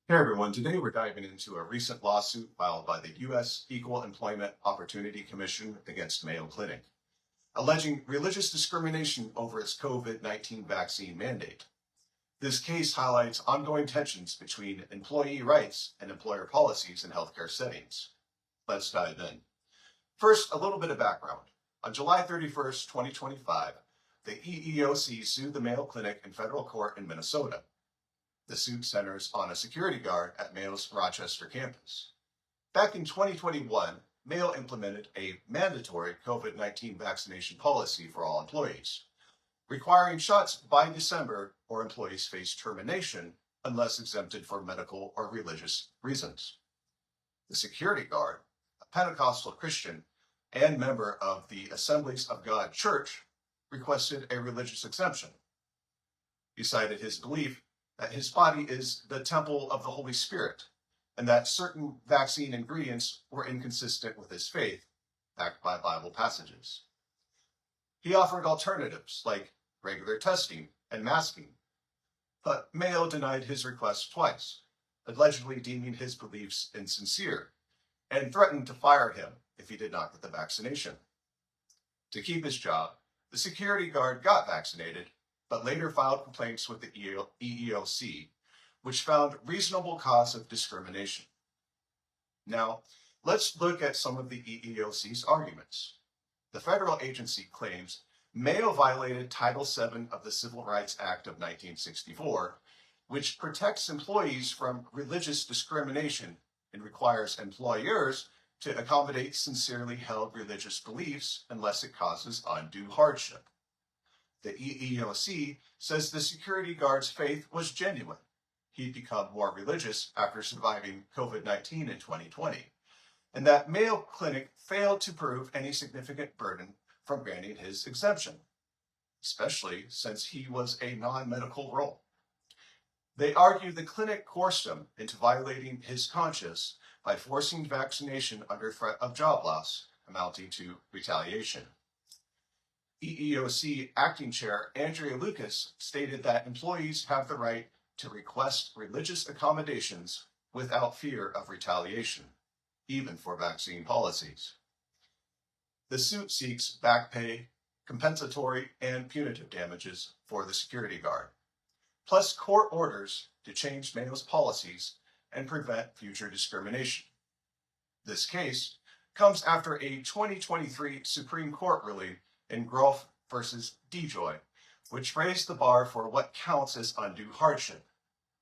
Hey everyone, today we're diving into a recent lawsuit filed by the U.S. Equal Employment Opportunity Commission against Mayo Clinic, alleging religious discrimination over its COVID-19 vaccine mandate. This case highlights ongoing tensions between employee rights and employer policies in healthcare settings. Let's dive in. First, a little bit of background. On July 31st, 2025, the EEOC sued the Mayo Clinic in federal court in Minnesota. The suit centers on a security guard at Mayo's Rochester campus. Back in 2021, Mayo implemented a mandatory COVID-19 vaccination policy for all employees, requiring shots by December or employees face termination unless exempted for medical or religious reasons. The security guard, a Pentecostal Christian and member of the Assemblies of God Church, requested a religious exemption. He cited his belief that his body is the temple of the Holy Spirit, and that certain vaccine ingredients were inconsistent with his faith, backed by Bible passages. He offered alternatives like regular testing and masking, but Mayo denied his request twice, allegedly deeming his beliefs insincere, and threatened to fire him if he did not get the vaccination. To keep his job, the security guard got vaccinated, but later filed complaints with the EEOC, which found reasonable cause of discrimination. Now, let's look at some of the EEOC's arguments. The federal agency claims Mayo violated Title VII of the Civil Rights Act of 1964, which protects employees from religious discrimination and requires employers to accommodate sincerely held religious beliefs unless it causes undue hardship. The EEOC says the security guard's faith was genuine. He'd become more religious after surviving COVID-19 in 2020, and that Mayo Clinic failed to prove any significant burden from granting his exemption, especially since he was a non-medical role. They argue the clinic coerced him into violating his conscience by forcing vaccination under threat of job loss, amounting to retaliation. EEOC Acting Chair Andrea Lucas stated that employees have the right to request religious accommodations without fear of retaliation, even for vaccine policies. The suit seeks back pay, compensatory, and punitive damages for the security guard, plus court orders to change Mayo's policies and prevent future discrimination. This case comes after a 2023 Supreme Court ruling in Groff versus DeJoy, which raised the bar for what counts as undue hardship,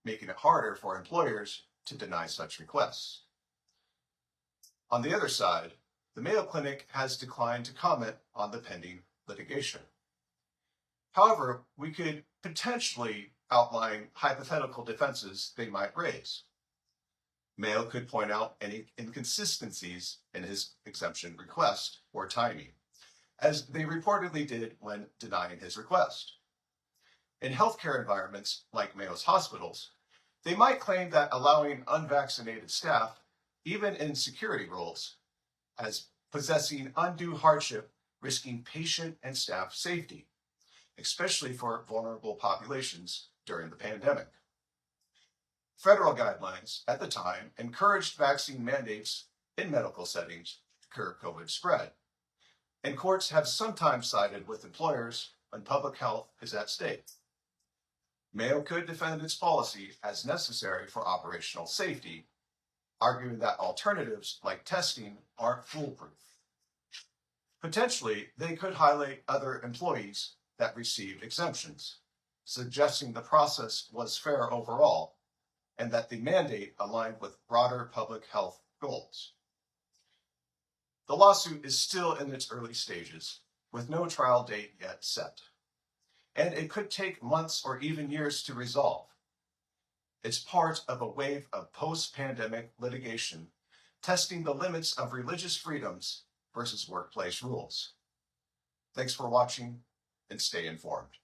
making it harder for employers to deny such requests. On the other side, the Mayo Clinic has declined to comment on the pending litigation. However, we could potentially outline hypothetical defenses they might raise. Mayo could point out any inconsistencies in his exemption request or timing, as they reportedly did when denying his request. In healthcare environments like Mayo's hospitals, they might claim that allowing unvaccinated staff, even in security roles, as possessing undue hardship, risking patient and staff safety, especially for vulnerable populations during the pandemic. Federal guidelines at the time encouraged vaccine mandates in medical settings to curb COVID spread, and courts have sometimes sided with employers when public health is at stake. Mayo could defend its policy as necessary for operational safety, arguing that alternatives like testing aren't foolproof. Potentially, they could highlight other employees that received exemptions, suggesting the process was fair overall and that the mandate aligned with broader public health goals. The lawsuit is still in its early stages, with no trial date yet set, and it could take months or even years to resolve. It's part of a wave of post-pandemic litigation testing the limits of religious freedoms versus workplace rules. Thanks for watching, and stay informed.